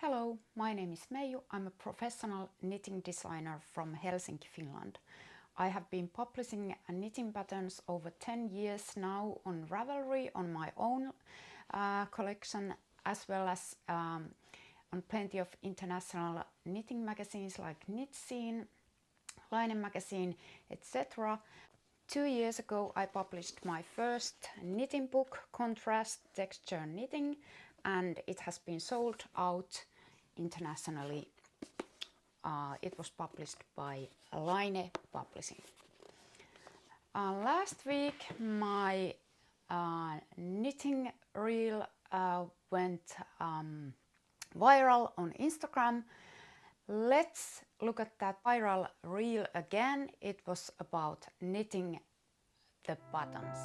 Hello, my name is Meiju. I'm a professional knitting designer from Helsinki, Finland. I have been publishing knitting patterns over 10 years now on Ravelry on my own collection, as well as on plenty of international knitting magazines like Knitsin, Line magazine, etc. 2 years ago I published my first knitting book, Contrast Texture Knitting, and it has been sold out internationally. It was published by Line Publishing. Last week my knitting reel went viral on Instagram. Let's look at that viral reel again. It was about knitting the buttons.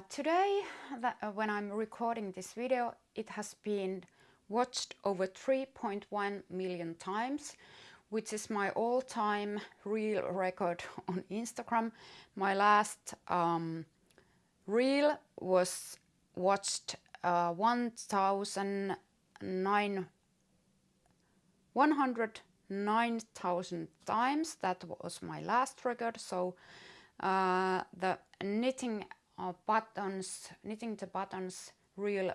Today, when I'm recording this video, it has been watched over 3.1 million times, which is my all-time reel record on Instagram. My last reel was watched 109,000 times. That was my last record. So the knitting the buttons reel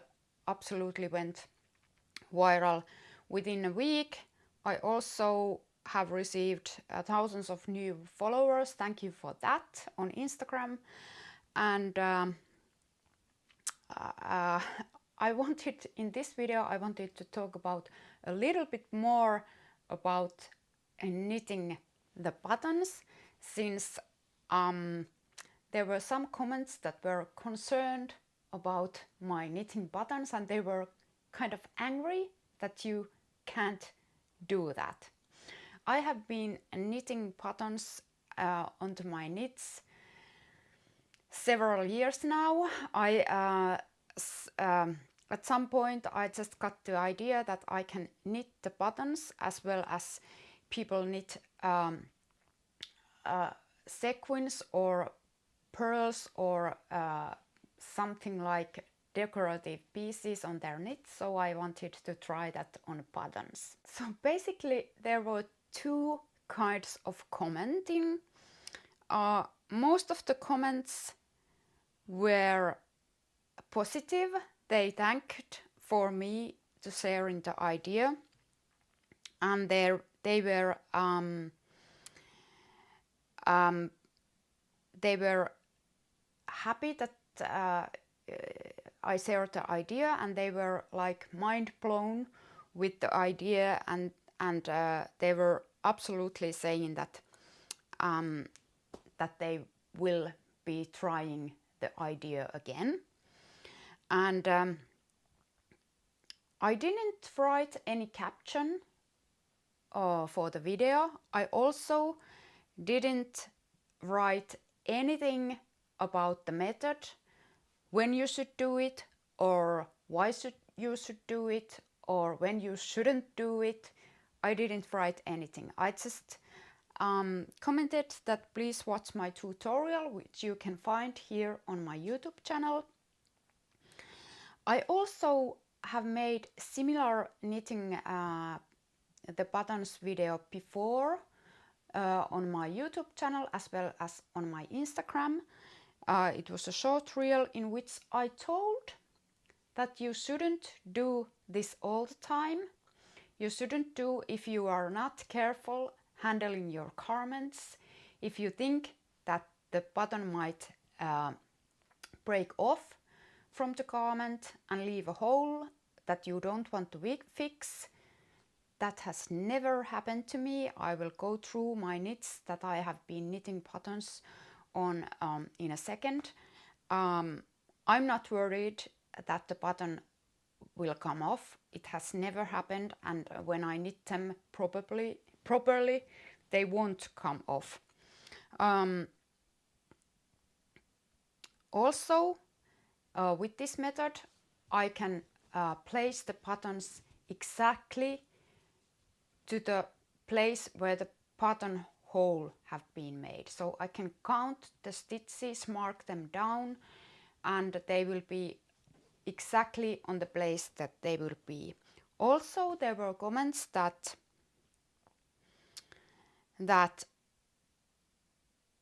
absolutely went viral within a week. I also have received thousands of new followers. Thank you for that on Instagram. And in this video I wanted to talk about a little bit more about knitting the buttons, since there were some comments that were concerned about my knitting buttons, and they were kind of angry that you can't do that. I have been knitting buttons onto my knits several years now. At some point I just got the idea that I can knit the buttons as well as people knit sequins or pearls or something like decorative pieces on their knits, so I wanted to try that on buttons. So basically there were two kinds of commenting. Most of the comments were positive. They thanked for me to sharing the idea, and they were happy that I shared the idea, and they were like mind blown with the idea, and they were absolutely saying that that they will be trying the idea again. And I didn't write any caption for the video. I also didn't write anything about the method, when you should do it, or why you should do it, or when you shouldn't do it. I didn't write anything. I just commented that please watch my tutorial, which you can find here on my YouTube channel. I also have made similar knitting the buttons video before on my YouTube channel as well as on my Instagram. It was a short reel in which I told that you shouldn't do this all the time. You shouldn't do if you are not careful handling your garments. If you think that the button might break off from the garment and leave a hole that you don't want to fix. That has never happened to me. I will go through my knits that I have been knitting patterns on in a second. I'm not worried that the button will come off. It has never happened, and when I knit them properly, they won't come off. Also, with this method, I can place the buttons exactly to the place where the button hole have been made. So I can count the stitches, mark them down, and they will be exactly on the place that they will be. Also, there were comments that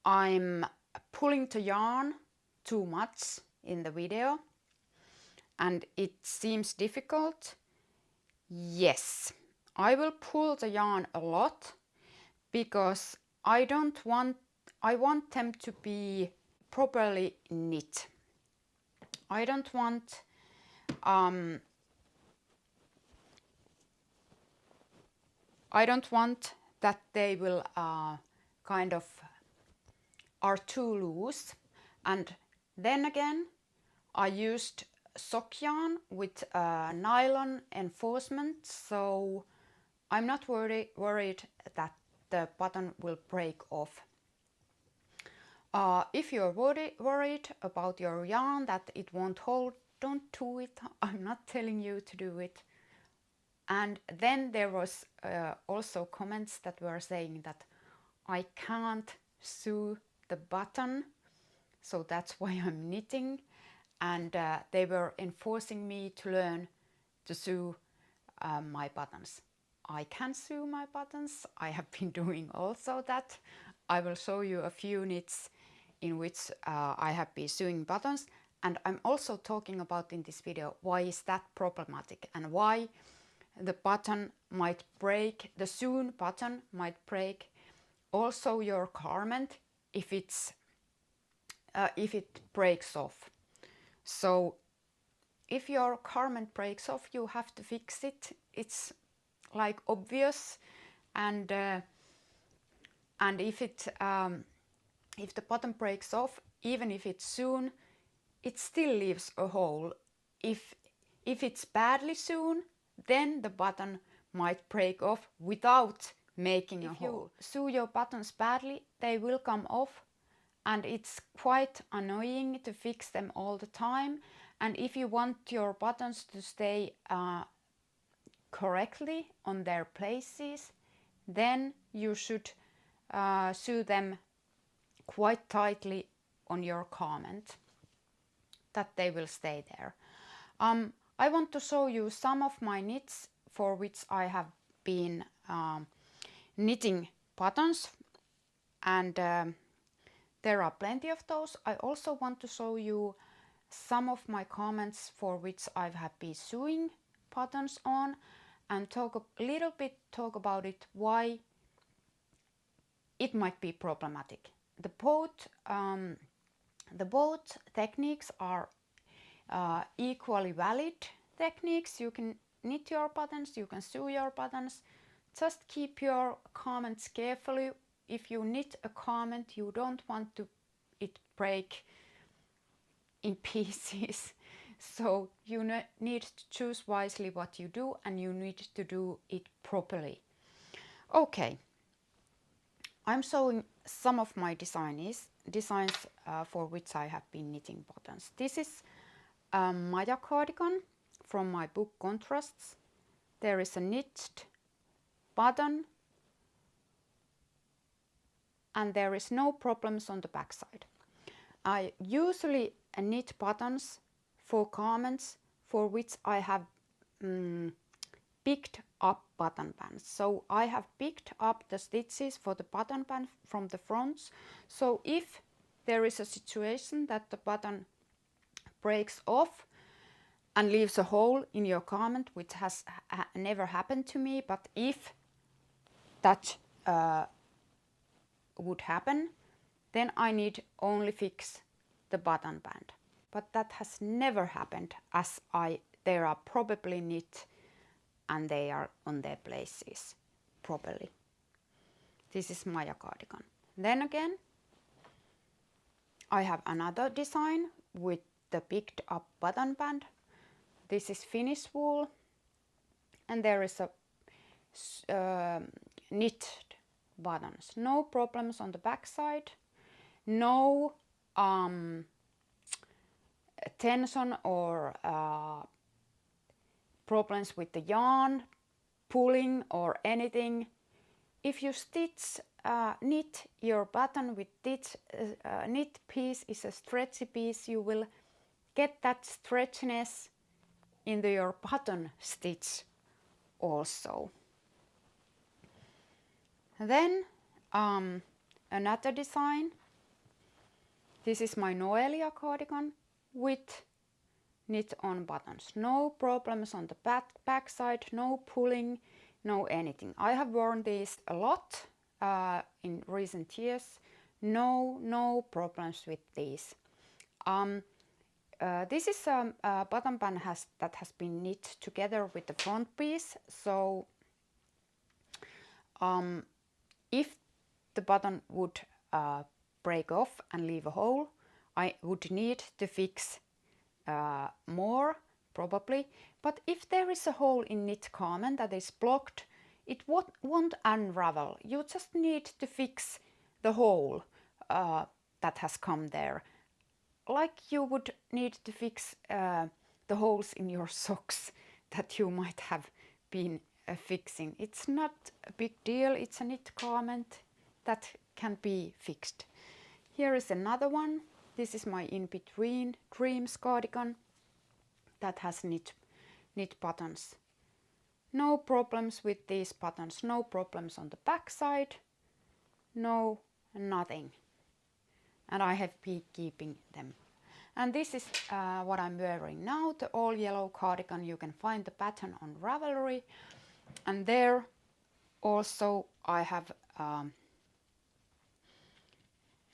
I'm pulling the yarn too much in the video and it seems difficult. Yes, I will pull the yarn a lot because I want them to be properly knit. I don't want that they will kind of are too loose. And then again, I used sock yarn with nylon enforcement, so I'm not worried that the button will break off. If you're worried about your yarn that it won't hold, don't do it. I'm not telling you to do it. And then there was also comments that were saying that I can't sew the button, so that's why I'm knitting. And they were enforcing me to learn to sew my buttons. I can sew my buttons. I have been doing also that. I will show you a few knits in which I have been sewing buttons, and I'm also talking about in this video why is that problematic and why the button might break, the sewn button might break also your garment if it breaks off. So if your garment breaks off, you have to fix it. It's like obvious, and if the button breaks off, even if it's sewn, it still leaves a hole. If it's badly sewn, then the button might break off without making a hole. If you sew your buttons badly, they will come off, and it's quite annoying to fix them all the time. And if you want your buttons to stay correctly on their places, then you should sew them quite tightly on your garment, that they will stay there. I want to show you some of my knits for which I have been knitting buttons, and there are plenty of those. I also want to show you some of my garments for which I have been sewing buttons on, and talk a little bit about it, why it might be problematic. The both techniques are equally valid techniques. You can knit your buttons, you can sew your buttons. Just keep your garments carefully. If you knit a garment, you don't want it break in pieces. So you need to choose wisely what you do, and you need to do it properly. Okay, I'm showing some of my designs for which I have been knitting buttons. This is a Meiju cardigan from my book Contrasts. There is a knit button, and there is no problems on the back side. I usually knit buttons for garments for which I have picked up button bands. So I have picked up the stitches for the button band from the fronts. So if there is a situation that the button breaks off and leaves a hole in your garment, which has never happened to me, but if that would happen, then I need only fix the button band. But that has never happened, as there are probably knit and they are on their places properly. This is Meiju cardigan. Then again, I have another design with the picked up button band. This is Finnish wool, and there is a knit buttons. No problems on the back side. No tension or problems with the yarn pulling or anything. If you stitch knit your button with this knit piece is a stretchy piece, you will get that stretchiness into your button stitch also. Then another design. This is my Noelia cardigan with knit on buttons. No problems on the back side, no pulling, no anything. I have worn these a lot in recent years. No problems with these. This is a button band that has been knit together with the front piece. So if the button would break off and leave a hole, I would need to fix more probably. But if there is a hole in knit garment that is blocked, it won't unravel. You just need to fix the hole that has come there, like you would need to fix the holes in your socks that you might have been fixing. It's not a big deal. It's a knit garment that can be fixed. Here is another one. This is my In Between Dreams cardigan that has knit buttons. No problems with these buttons. No problems on the back side. No, nothing. And I have been keeping them. And this is what I'm wearing now, the all yellow cardigan. You can find the pattern on Ravelry. And there also I have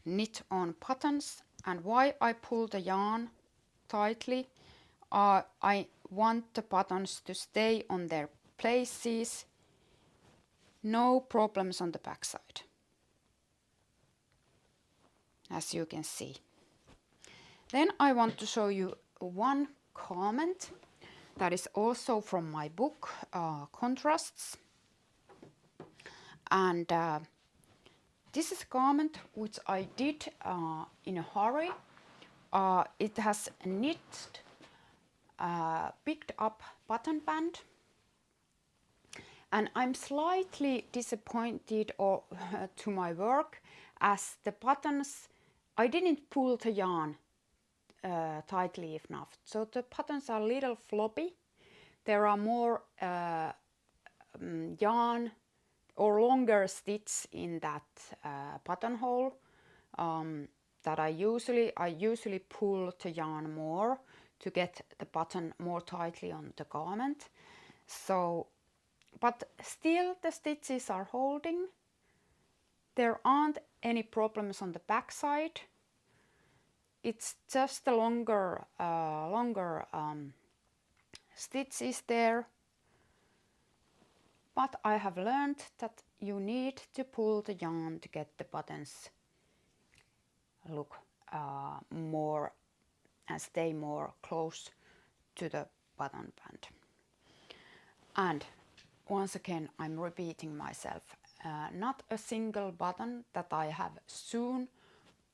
knit on buttons. And why I pull the yarn tightly, I want the buttons to stay on their places. No problems on the back side, as you can see. Then I want to show you one garment that is also from my book, Contrasts. And this is a garment which I did in a hurry. It has a knit, picked up button band. And I'm slightly disappointed to my work, as the buttons, I didn't pull the yarn tightly enough. So the buttons are a little floppy. There are more yarn or longer stitch in that buttonhole that I usually pull the yarn more to get the button more tightly on the garment. So, but still the stitches are holding. There aren't any problems on the back side. It's just the longer stitches there. But I have learned that you need to pull the yarn to get the buttons look more and stay more close to the button band. And once again, I'm repeating myself. Not a single button that I have sewn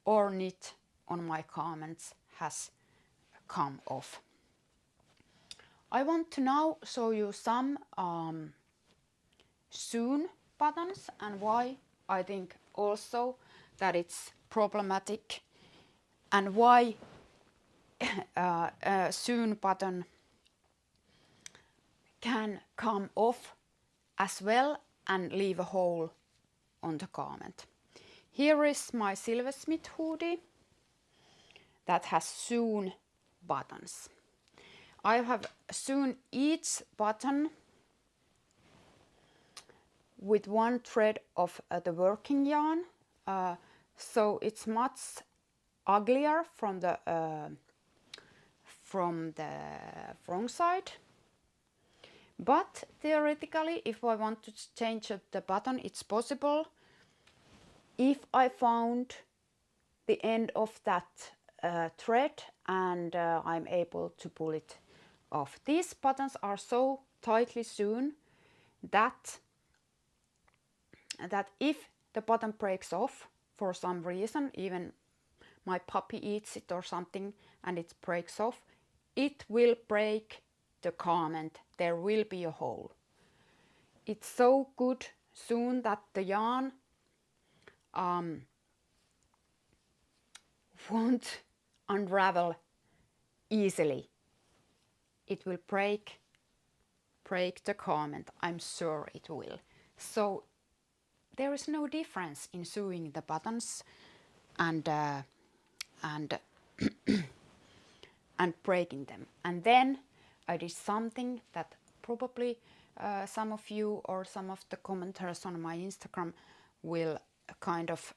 or knit on my garments has come off. I want to now show you some sewn buttons and why I think also that it's problematic, and why a sewn button can come off as well and leave a hole on the garment. Here is my silversmith hoodie that has sewn buttons. I have sewn each button with one thread of the working yarn, so it's much uglier from the wrong side. But theoretically, if I want to change the button, it's possible if I found the end of that thread and I'm able to pull it off. These buttons are so tightly sewn that if the button breaks off for some reason, even my puppy eats it or something and it breaks off, it will break the garment. There will be a hole. It's so good sewn that the yarn won't unravel easily. It will break the garment. I'm sure it will. So there is no difference in sewing the buttons and and breaking them. And then I did something that probably some of you or some of the commenters on my Instagram will kind of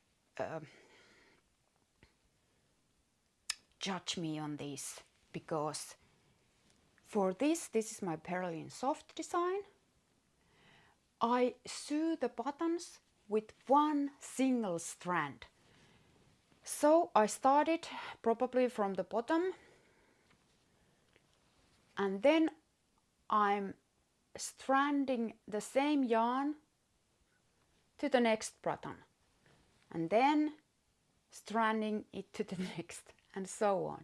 judge me on this, because for this is my Berlin soft design. I sew the buttons with one single strand. So I started probably from the bottom, and then I'm stranding the same yarn to the next button, and then stranding it to the next, and so on.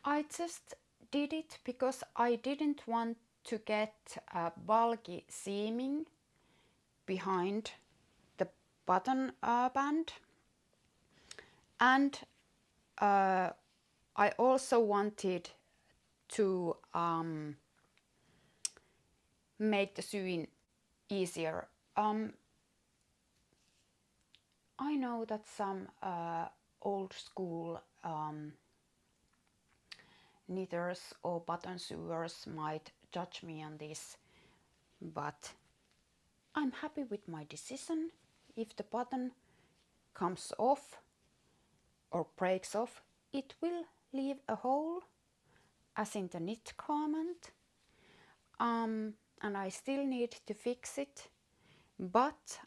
I just did it because I didn't want to get a bulky seaming behind the button band, and I also wanted to make the sewing easier. I know that some old school knitters or button sewers might judge me on this, but I'm happy with my decision. If the button comes off or breaks off, it will leave a hole, as in the knit garment, and I still need to fix it, but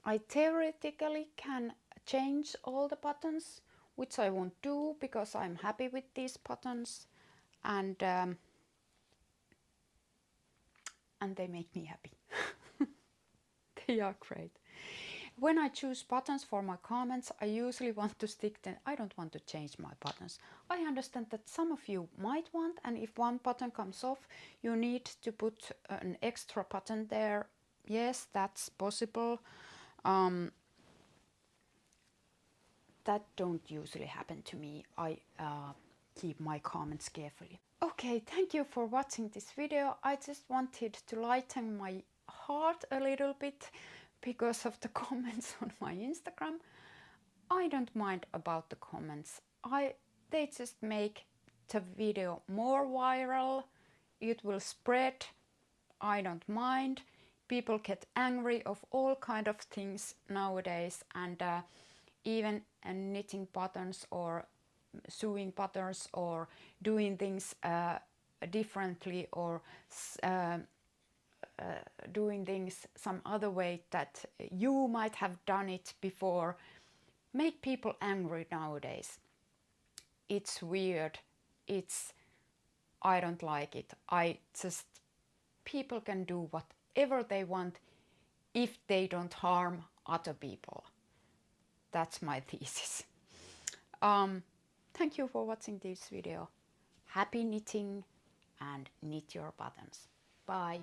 I theoretically can change all the buttons, which I won't do because I'm happy with these buttons, and they make me happy. They are great. When I choose buttons for my garments, I usually want to stick them. I don't want to change my buttons. I understand that some of you might want, and if one button comes off, you need to put an extra button there. Yes, that's possible. That don't usually happen to me. I keep my comments carefully. Okay, thank you for watching this video. I just wanted to lighten my heart a little bit because of the comments on my Instagram. I don't mind about the comments. They just make the video more viral. It will spread. I don't mind. People get angry of all kind of things nowadays, and even knitting patterns or sewing patterns or doing things differently, or doing things some other way that you might have done it before, make people angry nowadays. It's weird. I don't like it. People can do whatever they want if they don't harm other people. That's my thesis. Thank you for watching this video. Happy knitting and knit your buttons. Bye.